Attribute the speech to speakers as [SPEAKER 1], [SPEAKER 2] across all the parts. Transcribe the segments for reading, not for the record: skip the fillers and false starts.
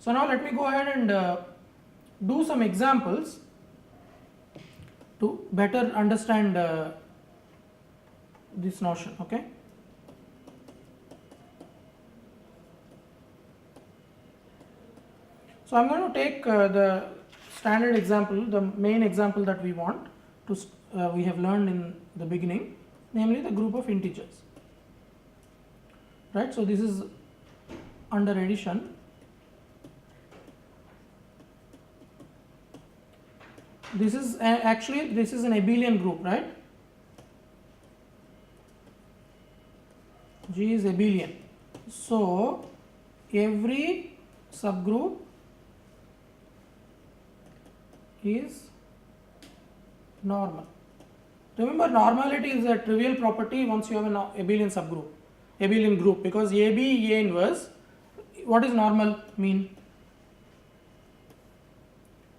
[SPEAKER 1] So now let me go ahead and do some examples to better understand this notion. Okay. So I'm going to take the standard example, the main example that we want to we have learned in the beginning, namely the group of integers. Right. So this is under addition. This is actually this is an abelian group, right? G is abelian. So every subgroup is normal. Remember, normality is a trivial property once you have an abelian subgroup, abelian group, because AB A inverse. What does normal mean?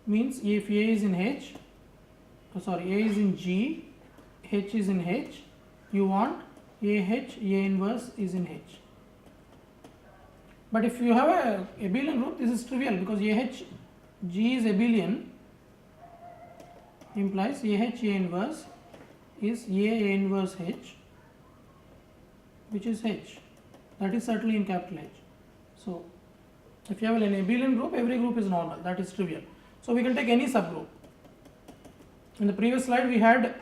[SPEAKER 1] Means if A is in H, A is in G, H is in H, you want A inverse is in H. But if you have a abelian group, this is trivial because G is abelian, implies A inverse is A inverse H, which is H. That is certainly in capital H. So if you have an abelian group, every group is normal. That is trivial. So we can take any subgroup. In the previous slide we had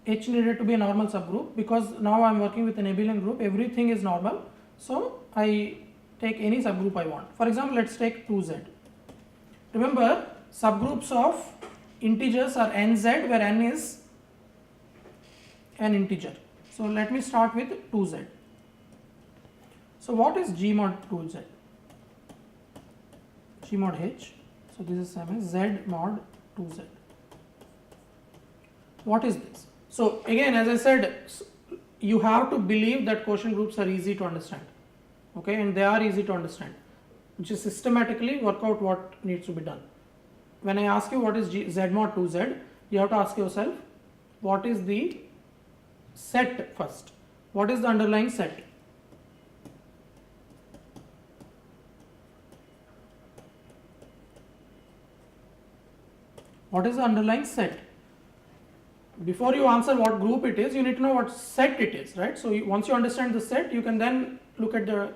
[SPEAKER 1] H needed to be a normal subgroup, because now I am working with an abelian group, everything is normal. So I take any subgroup I want. For example, let's take 2Z. Remember, subgroups of integers are nz, where n is an integer. So let me start with 2Z. So what is G mod 2Z? G mod H. So this is same as Z mod 2Z. What is this? So again, as I said, you have to believe that quotient groups are easy to understand. Okay, and they are easy to understand. Just systematically work out what needs to be done. When I ask you what is Z mod 2Z, you have to ask yourself, what is the set first? What is the underlying set? What is the underlying set? Before you answer what group it is, you need to know what set it is, right? So once you understand the set, you can then look at the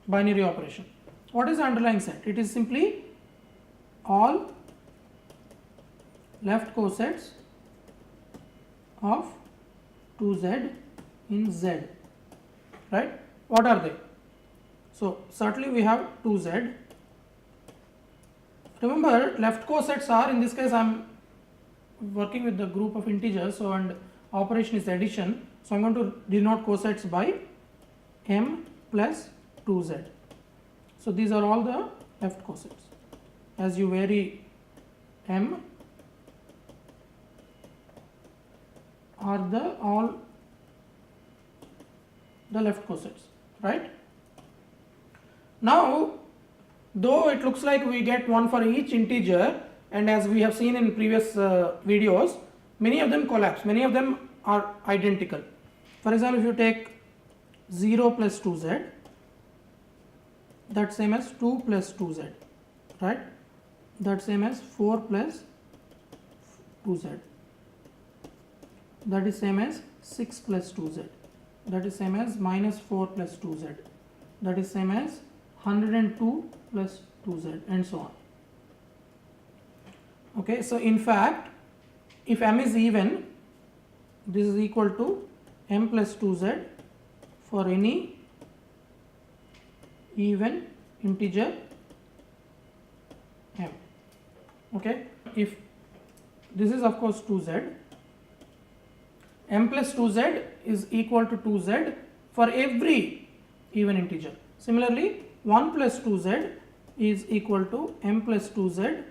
[SPEAKER 1] binary operation. What is the underlying set? It is simply all left cosets of 2Z in Z, right? What are they? So certainly we have 2Z. Remember, left cosets are, in this case I am working with the group of integers, so and operation is addition, so I am going to denote cosets by m plus 2z. So these are all the left cosets. As you vary m are all the left cosets, right? Now, though it looks like we get one for each integer, and as we have seen in previous videos, many of them collapse, many of them are identical. For example, if you take 0 plus 2z, that's same as 2 plus 2z, right? That's same as 4 plus 2z. That is same as 6 plus 2z. That is same as minus 4 plus 2z. That is same as 102 plus 2z, and so on. Okay, so in fact, if m is even, this is equal to m plus 2z for any even integer m. Okay, if this is of course 2z, m plus 2z is equal to 2z for every even integer. Similarly, 1 plus 2z is equal to m plus 2z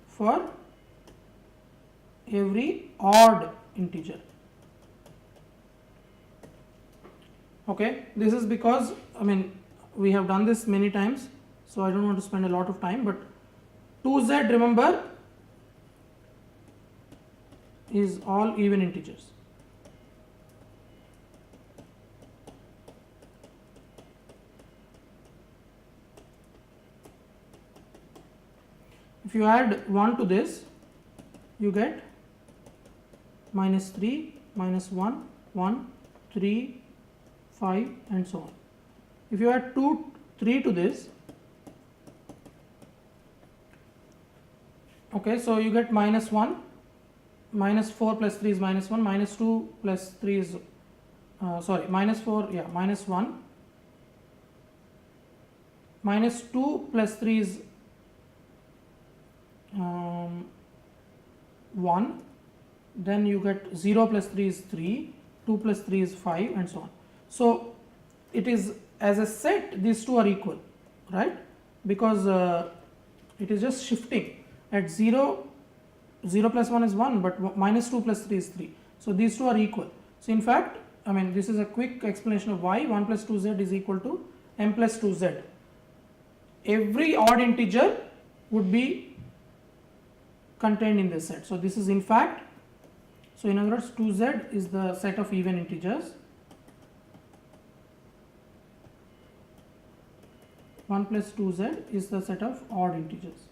[SPEAKER 1] for every odd integer. Okay, this is because, I mean, we have done this many times, so I don't want to spend a lot of time, but 2z, remember, is all even integers. you add 1 to this, you get minus 3, minus 1, 1, 3, 5 and so on. If you add 3 to this, okay, so you get minus 1, minus 4 plus 3 is minus 1, minus 2 plus 3 is minus 4, yeah, minus 1, minus 2 plus 3 is 1, then you get 0 plus 3 is 3, 2 plus 3 is 5 and so on. So it is, as a set, these two are equal, right, because it is just shifting. At 0, 0 plus 1 is 1, but minus 2 plus 3 is 3. So these two are equal. So in fact, I mean, this is a quick explanation of why 1 plus 2z is equal to m plus 2z. Every odd integer would be contained in this set. So this is in fact, so in other words, 2z is the set of even integers, 1 plus 2z is the set of odd integers.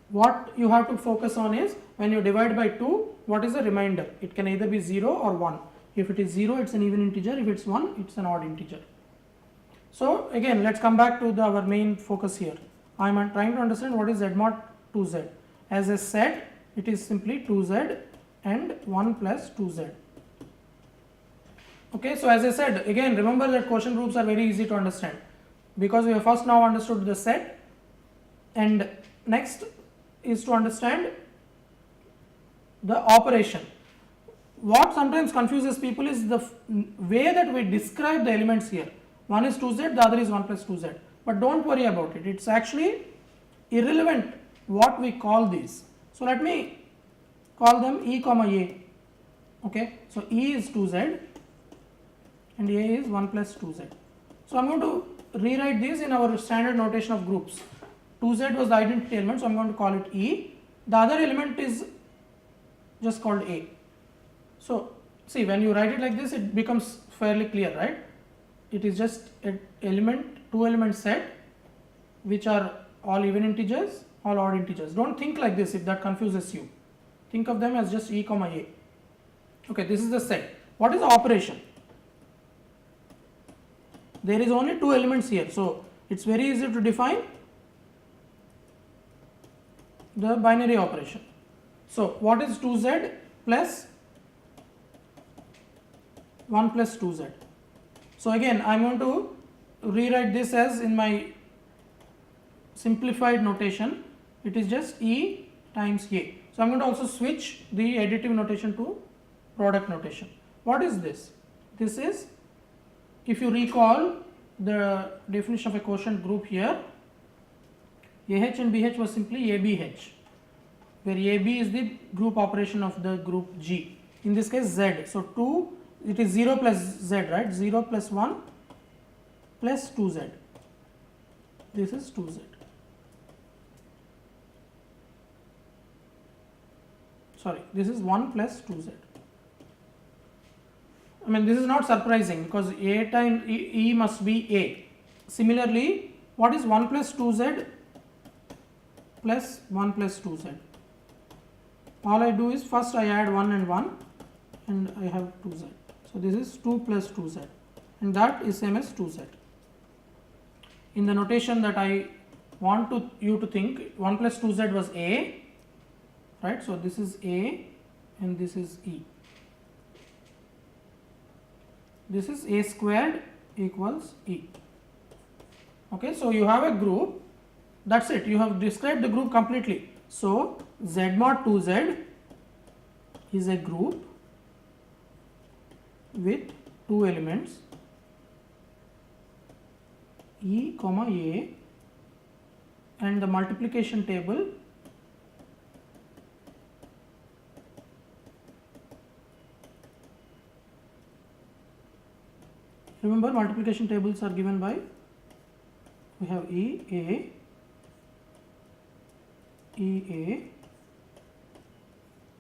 [SPEAKER 1] What you have to focus on is, when you divide by 2, what is the remainder? It can either be 0 or 1. If it is 0, it's an even integer. If it's 1, it's an odd integer. So again, let's come back to our main focus here. I am trying to understand what is z mod 2z. As a set, it is simply 2z and 1 plus 2z. Okay, so as I said, again, remember that quotient groups are very easy to understand, because we have first now understood the set, and next is to understand the operation. What sometimes confuses people is the way that we describe the elements here. One is 2z, the other is 1 plus 2z. But don't worry about it. It's actually irrelevant what we call these. So let me call them E comma A. Okay, so E is 2z and A is 1 plus 2z. So I'm going to rewrite this in our standard notation of groups. 2z was the identity element, so I'm going to call it E. The other element is just called A. So see, when you write it like this, it becomes fairly clear, right? It is just an element, two element set, which are all even integers, all odd integers. Don't think like this if that confuses you. Think of them as just E comma A. Okay, this is the set. What is the operation? There is only two elements here, so it's very easy to define the binary operation. So what is 2z plus 1 plus 2z? So again, I am going to rewrite this as in my simplified notation. It is just E times A. So I am going to also switch the additive notation to product notation. What is this? This is, if you recall the definition of a quotient group here, AH and BH was simply ABH, where AB is the group operation of the group G. In this case Z. So 2, it is 0 plus Z, right? 0 plus 1 plus 2Z. This is 2Z. Sorry, this is 1 plus 2Z. I mean, this is not surprising because A times E must be A. Similarly, what is 1 plus 2Z plus 1 plus 2Z? All I do is first I add 1 and I have 2Z. So this is 2 plus 2Z, and that is same as 2Z. In the notation that I want you to think, 1 plus 2Z was A, right? So this is A and this is E. This is A squared equals E. Okay, so you have a group, that's it, you have described the group completely. So Z mod 2Z is a group with two elements E comma A, and the multiplication table remember, multiplication tables are given by, we have E A,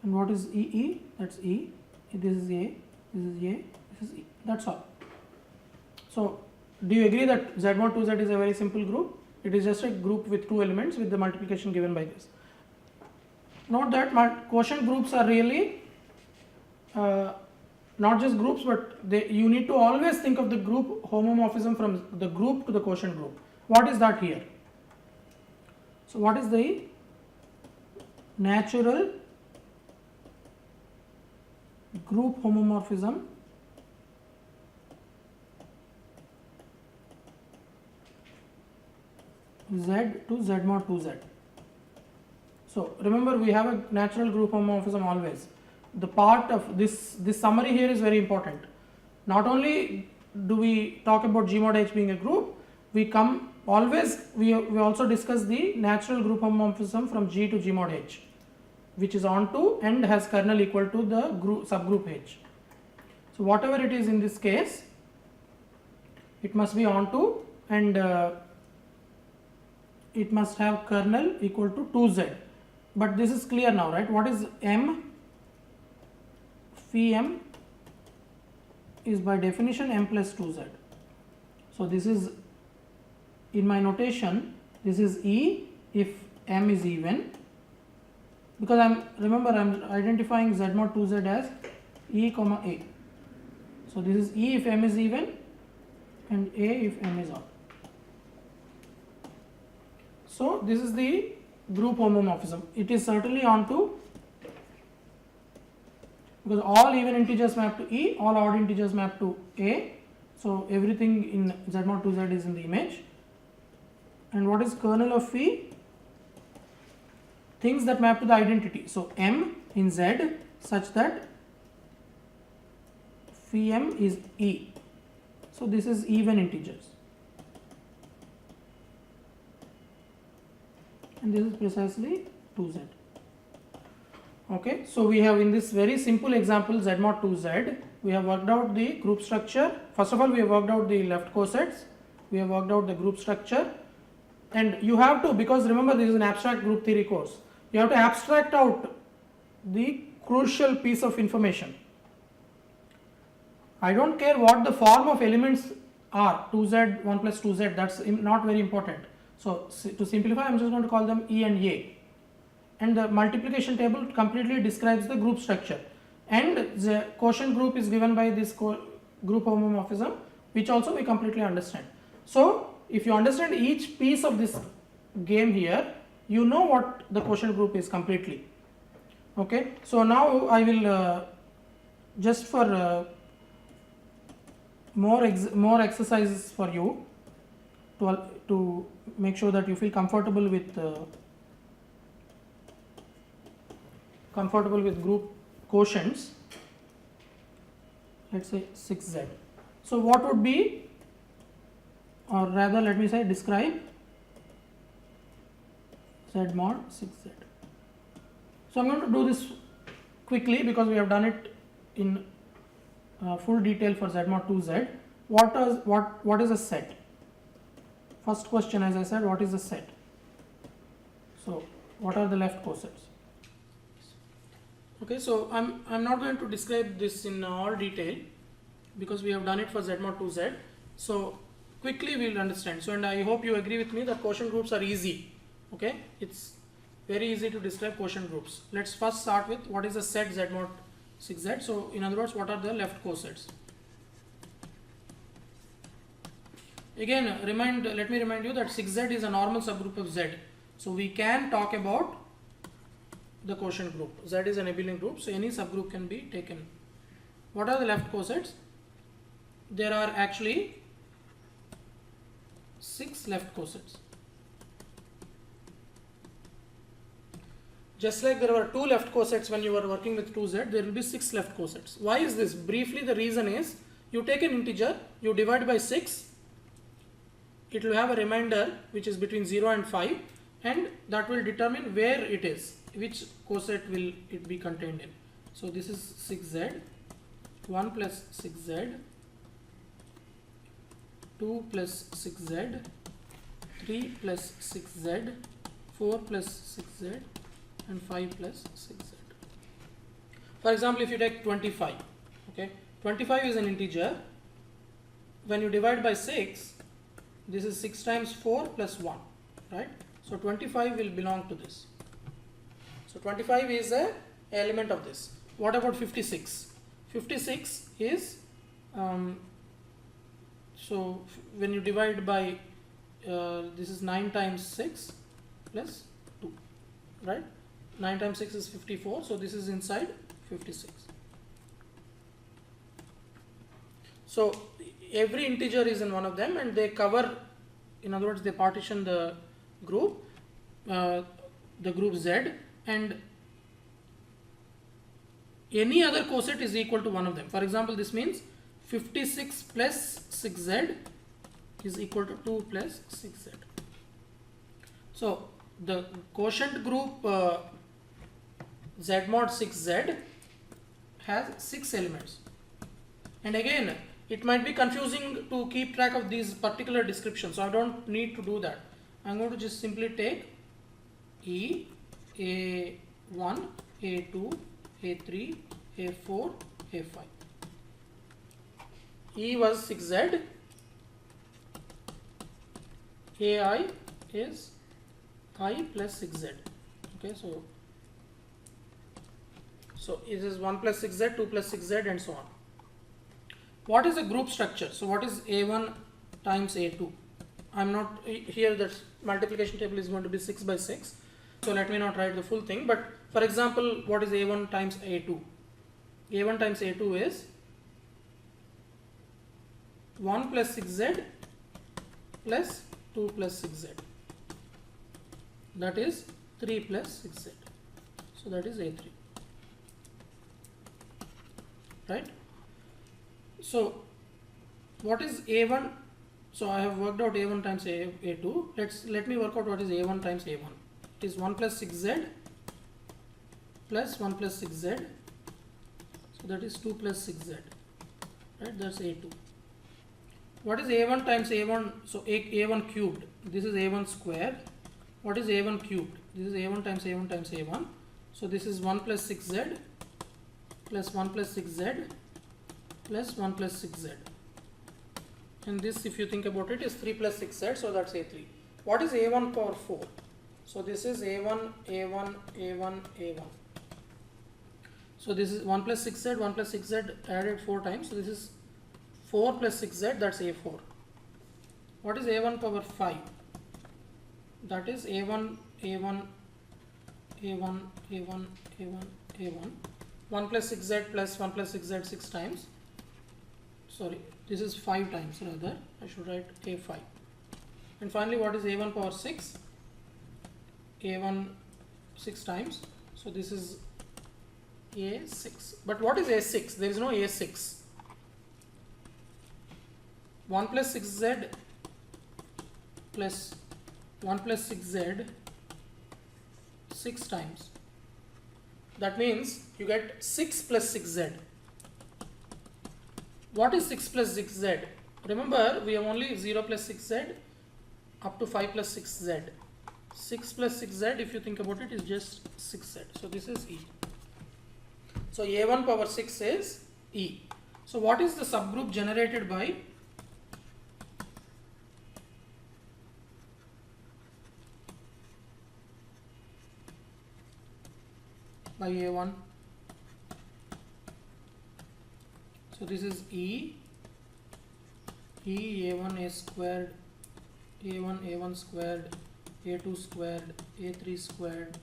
[SPEAKER 1] and what is EE? That's E. This is A, this is A, this is E. That's all. So do you agree that Z mod 2Z is a very simple group? It is just a group with 2 elements with the multiplication given by this. Note that quotient groups are really not just groups, but you need to always think of the group homomorphism from the group to the quotient group. What is that here? So what is the natural group homomorphism Z to Z mod 2Z? So remember, we have a natural group homomorphism always. The part of this summary here is very important. Not only do we talk about G mod H being a group, we also discuss the natural group homomorphism from G to G mod H, which is onto and has kernel equal to the subgroup H. So whatever it is in this case, it must be onto and it must have kernel equal to 2Z. But this is clear now, right? What is M? Phi M is by definition M plus 2Z. So this is, in my notation, this is E if M is even, because I'm identifying Z mod 2Z as E comma A. So this is E if M is even and A if M is odd. So this is the group homomorphism. It is certainly onto, because all even integers map to E, all odd integers map to A. So everything in Z mod 2Z is in the image. And what is kernel of phi? Things that map to the identity. So M in Z such that phi M is E. So this is even integers. And this is precisely 2Z. Okay, so we have in this very simple example Z mod 2Z, we have worked out the group structure. First of all, we have worked out the left cosets, we have worked out the group structure, and you have to, because remember this is an abstract group theory course, you have to abstract out the crucial piece of information. I don't care what the form of elements are, 2Z, 1 plus 2Z, that's not very important. So to simplify, I'm just going to call them E and A. And the multiplication table completely describes the group structure. And the quotient group is given by this group homomorphism, which also we completely understand. So if you understand each piece of this game here, you know what the quotient group is completely. Okay, so now I will just for more exercises for you to make sure that you feel comfortable with group quotients. Let's say 6Z. So what would be, or rather let me say describe Z mod 6Z. So I'm going to do this quickly because we have done it in full detail for Z mod 2Z. What is a set? First question, as I said, what is a set? So what are the left cosets? Okay, so I'm not going to describe this in all detail because we have done it for Z mod 2Z. So quickly we will understand. So, and I hope you agree with me that quotient groups are easy. Okay, it's very easy to describe quotient groups. Let's first start with what is a set Z mod 6Z. So in other words, what are the left cosets? Again, let me remind you that 6Z is a normal subgroup of Z. So we can talk about the quotient group. Z is an abelian group, so any subgroup can be taken. What are the left cosets? There are actually 6 left cosets. Just like there were 2 left cosets when you were working with 2Z, there will be 6 left cosets. Why is this? Briefly, the reason is you take an integer, you divide by 6, it will have a remainder which is between 0 and 5, and that will determine where it is, which coset will it be contained in. So this is 6Z, 1 plus 6Z, 2 plus 6Z, 3 plus 6Z, 4 plus 6Z, and 5 plus 6Z. For example, if you take 25, okay, 25 is an integer. When you divide by 6, this is 6 times 4 plus 1. right? So 25 will belong to this. So 25 is a element of this. What about 56? 56 is when you divide by this is 9 times 6 plus 2, right? 9 times 6 is 54, so this is inside 56. So every integer is in one of them, and they cover, in other words, they partition the group Z, and any other coset is equal to one of them. For example, this means 56 plus 6z is equal to 2 plus 6z. So the quotient group Z mod 6z has 6 elements. And again, it might be confusing to keep track of these particular descriptions, so I don't need to do that. I'm going to just simply take E, A1, A2, A3, A4, A5. E was 6z, AI is I plus 6z. Okay, so it is 1 plus 6z, 2 plus 6z, and so on. What is a group structure? So what is A1 times A2? I'm not here, that multiplication table is going to be 6 by 6. So let me not write the full thing, but for example, what is A1 times A2? A1 times A2 is 1 plus 6z plus 2 plus 6z. That is 3 plus 6z. So that is A3. Right? So what is A1? So I have worked out A1 times A2. Let me work out what is A1 times A1. It is 1 plus 6z plus 1 plus 6z. So that is 2 plus 6z. Right? That's A2. What is A1 times A1? So A1 cubed. This is A1 squared. What is A1 cubed? This is A1 times A1 times A1. So this is 1 plus 6z plus 1 plus 6z plus 1 plus 6z. And this, if you think about it, is 3 plus 6z, so that's A3. What is A1 power 4? So this is A1, A1, A1, A1. So this is 1 plus 6z, 1 plus 6z added 4 times. So this is 4 plus 6z, that's A4. What is A1 power 5? That is A1, A1, A1, A1, A1, A1. 1 plus 6z plus 1 plus 6z 6 times. Sorry, this is 5 times rather. I should write A5. And finally, what is A1 power 6? A1 6 times. So this is A6. But what is A6? There is no A6. 1 plus 6z plus 1 plus 6z 6 times. That means you get 6 plus 6z. What is 6 plus 6z? Remember, we have only 0 plus 6z up to 5 plus 6z. 6 plus 6z, if you think about it, is just 6z. So this is E. So A1 power 6 is E. So what is the subgroup generated by A1? So this is E, A1 A squared, A1 A1 squared, A2 squared, A3 squared.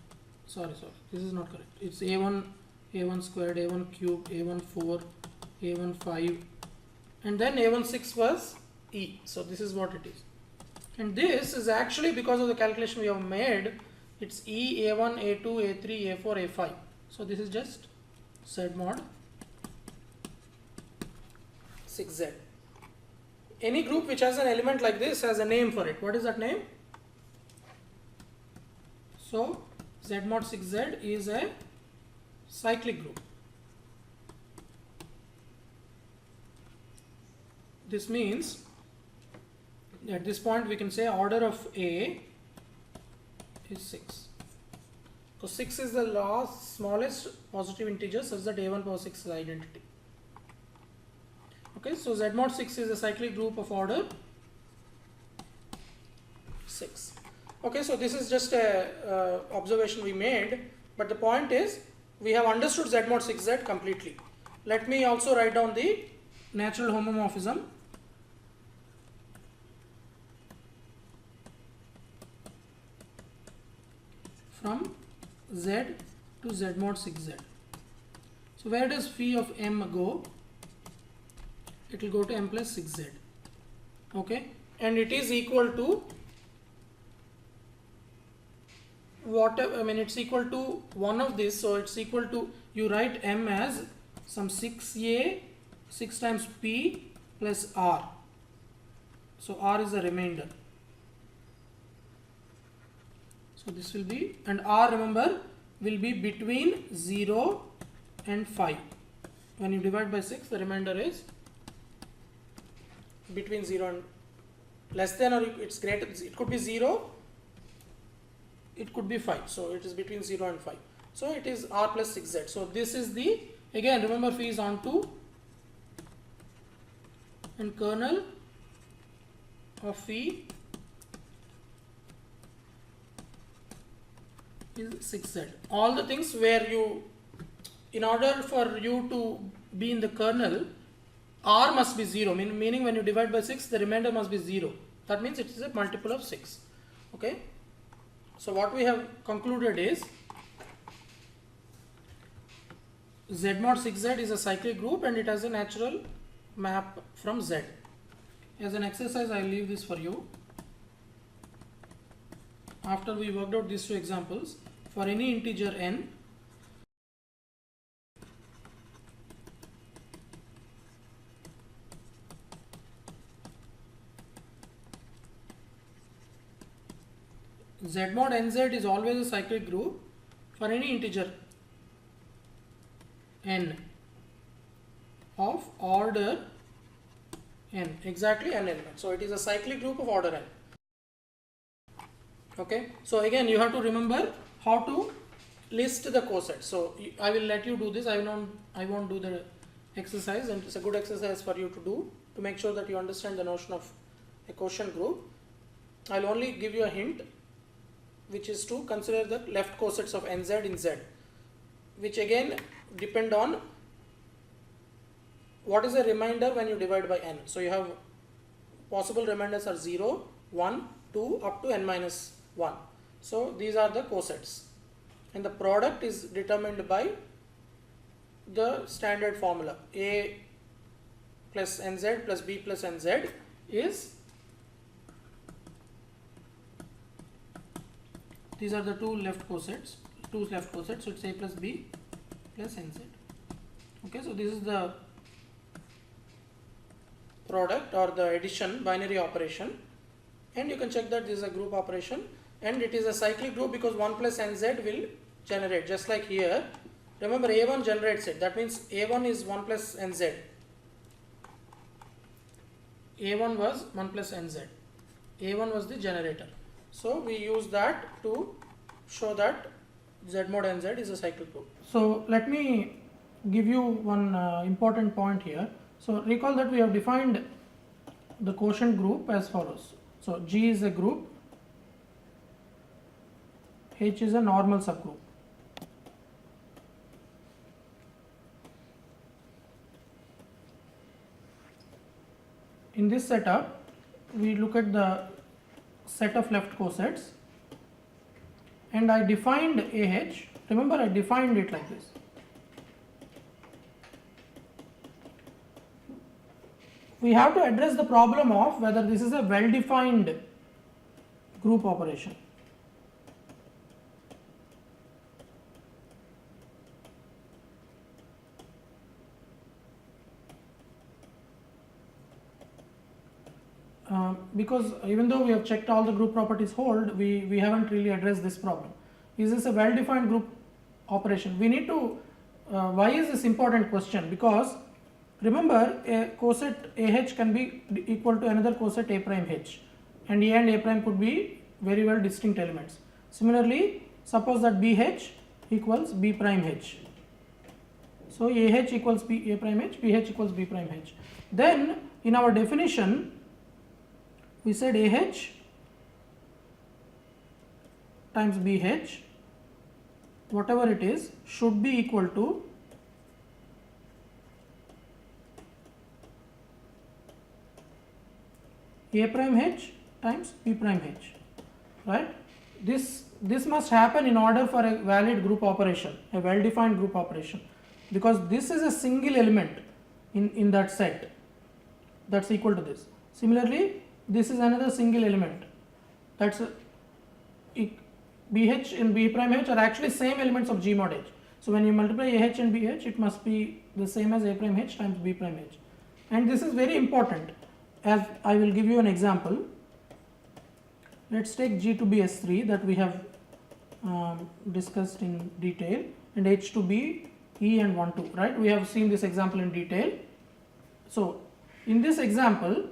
[SPEAKER 1] Sorry, this is not correct. It's A1 A1 squared, A1 cubed, A1 4, A1 5, and then A1 6 was E. So this is what it is. And this is actually, because of the calculation we have made, it's E, A1, A2, A3, A4, A5. So this is just Z mod 6Z. Any group which has an element like this has a name for it. What is that name? So Z mod 6Z is a cyclic group. This means at this point we can say order of A is 6. So 6 is the smallest positive integer such that A1 power 6 is identity. Okay, so Z mod 6 is a cyclic group of order 6. Okay, so this is just a observation we made, but the point is we have understood Z mod 6Z completely. Let me also write down the natural homomorphism. From Z to Z mod 6Z. So where does phi of M go? It will go to M plus 6Z. Okay, and it is equal to whatever, I mean it's equal to one of this, so it's equal to, you write M as some 6A 6 times P plus R. So R is the remainder. So this will be, and R, remember, will be between 0 and 5. When you divide by 6, the remainder is between 0 and less than, or it's greater, it could be 0, it could be 5. So it is between 0 and 5. So it is R plus 6Z. So this is the, again remember phi is onto and kernel of phi is 6Z. All the things where you, in order for you to be in the kernel, R must be 0, meaning when you divide by 6, the remainder must be 0. That means it is a multiple of 6. Okay. So what we have concluded is Z mod 6Z is a cyclic group and it has a natural map from Z. As an exercise, I will leave this for you. After we worked out these two examples, for any integer n, Z mod nz is always a cyclic group for any integer n of order n, exactly n elements. So it is a cyclic group of order n. Okay, so again you have to remember how to list the cosets. So I will let you do this. I won't do the exercise, and it's a good exercise for you to do to make sure that you understand the notion of a quotient group. I'll only give you a hint, which is to consider the left cosets of nz in Z, which again depend on what is the remainder when you divide by n. So you have possible remainders are 0, 1, 2 up to n minus 1. So these are the cosets, and the product is determined by the standard formula. A plus nz plus b plus nz is, these are the two left cosets, so it's a plus b plus nz. Okay, so this is the product or the addition binary operation, and you can check that this is a group operation, and it is a cyclic group because 1 plus nz will generate, just like here. Remember, A1 generates it, that means A1 is 1 plus nz. A1 was 1 plus nz. A1 was the generator. So we use that to show that Z mod nz is a cyclic group. So let me give you one important point here. So recall that we have defined the quotient group as follows. So G is a group, H is a normal subgroup. In this setup, we look at the set of left cosets, and I defined AH. Remember, I defined it like this. We have to address the problem of whether this is a well-defined group operation. Because even though we have checked all the group properties hold, we haven't really addressed this problem. Is this a well-defined group operation? We need to, why is this important question? Because remember, a coset AH can be equal to another coset A prime H, and A and A prime could be very well distinct elements. Similarly, suppose that BH equals B prime H. So AH equals A prime H, BH equals B prime H. Then in our definition, we said AH times BH, whatever it is, should be equal to A prime H times B prime H, right? This must happen in order for a valid group operation, a well defined group operation, because this is a single element in that set that's equal to this. Similarly, this is another single element, that's BH and B prime H are actually same elements of G mod H. So when you multiply AH and BH, it must be the same as A prime H times B prime H. And this is very important, as I will give you an example. Let's take G to be S3 that we have discussed in detail, and H to be E and 1 2, right? We have seen this example in detail. So in this example,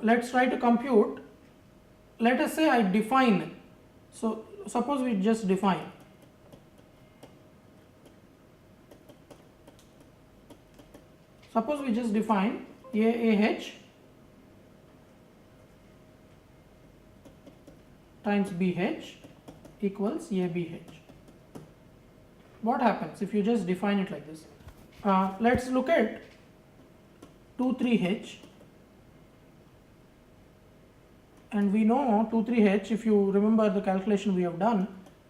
[SPEAKER 1] let's try to compute. Let us say I define, so suppose we just define AAH times BH equals ABH. What happens if you just define it like this? Let's look at 2,3H, and we know 2,3H, if you remember the calculation we have done,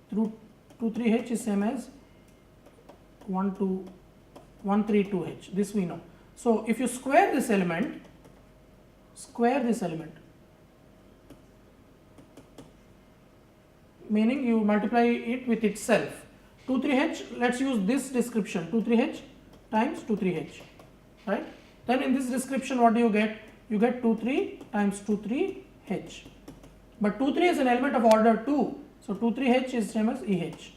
[SPEAKER 1] through 2,3H is same as 132H, this we know. So if you square this element, meaning you multiply it with itself, 2,3H, let's use this description, 2,3H times 2,3H, right? Then in this description, what do you get? You get 2,3 times 2,3H, but 2,3 is an element of order 2, so 2,3H is same as EH,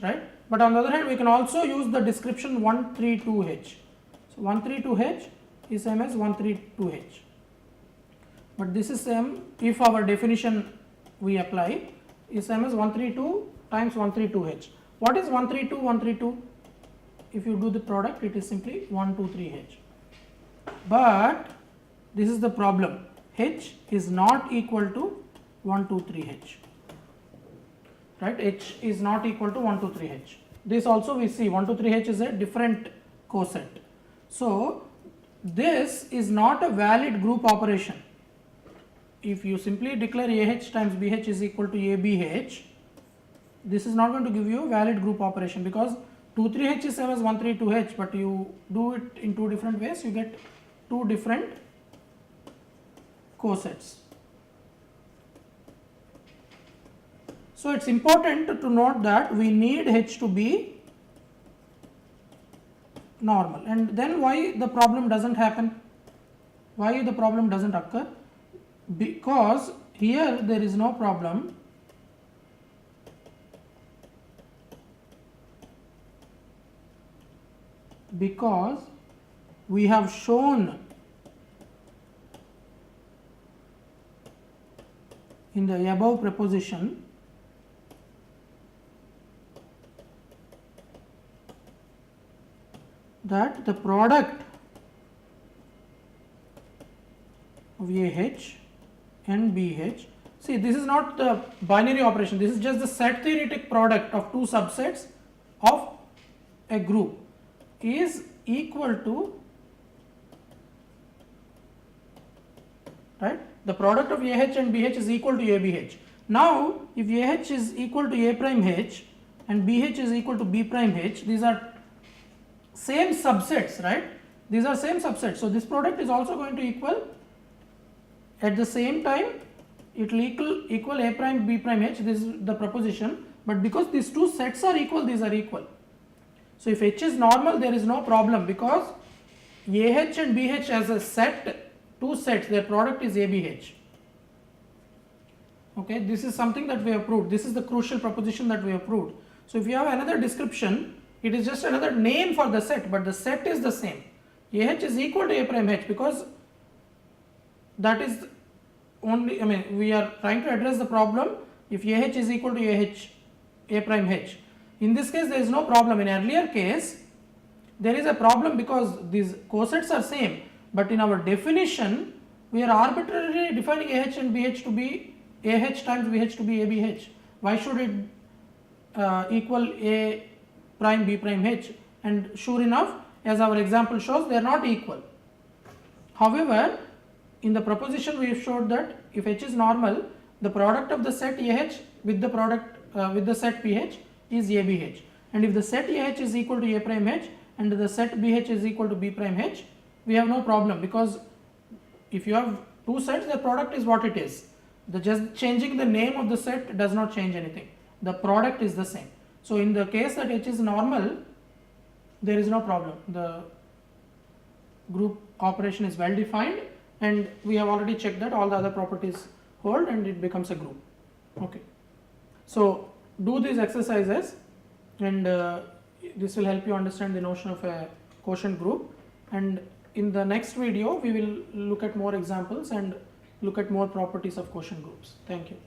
[SPEAKER 1] right? But on the other hand, we can also use the description 132H. So 132H is same as 132H, but this is same, if our definition we apply, is same as 132 times 132H. What is 132, 132? If you do the product, it is simply 123H. But this is the problem, H is not equal to 123H, right? H is not equal to 123H. This also we see 123H is a different coset. So this is not a valid group operation. If you simply declare AH times BH is equal to ABH, this is not going to give you a valid group operation, because 23H is same as 132H, but you do it in two different ways, you get two different cosets. So it's important to note that we need H to be normal. And then why the problem doesn't happen? Why the problem doesn't occur? Because here there is no problem, because we have shown in the above proposition that the product of AH and BH, see, this is not the binary operation, this is just the set theoretic product of two subsets of a group is equal to, right, the product of AH and BH is equal to ABH. Now if AH is equal to A prime H and BH is equal to B prime H, these are same subsets, right? These are same subsets, so this product is also going to equal, at the same time it will equal A prime B prime H, this is the proposition, but because these two sets are equal, these are equal. So if H is normal, there is no problem, because AH and BH as a set, two sets, their product is ABH. Okay, this is something that we have proved, this is the crucial proposition that we have proved. So if you have another description, it is just another name for the set, but the set is the same. AH is equal to A prime H, because that is only, I mean, we are trying to address the problem if AH is equal to AH, A prime H. In this case, there is no problem. In earlier case, there is a problem because these cosets are same, but in our definition, we are arbitrarily defining AH and BH to be AH times BH to be ABH. Why should it equal A prime B prime H? And sure enough, as our example shows, they are not equal. However, in the proposition we have showed that if H is normal, the product of the set AH with the product with the set PH is ABH, and if the set AH is equal to A prime H and the set BH is equal to B prime H, we have no problem, because if you have two sets, the product is what it is. The just changing the name of the set does not change anything. The product is the same. So in the case that H is normal, there is no problem. The group operation is well defined, and we have already checked that all the other properties hold and it becomes a group. Okay. So do these exercises, and this will help you understand the notion of a quotient group, and in the next video we will look at more examples and look at more properties of quotient groups. Thank you.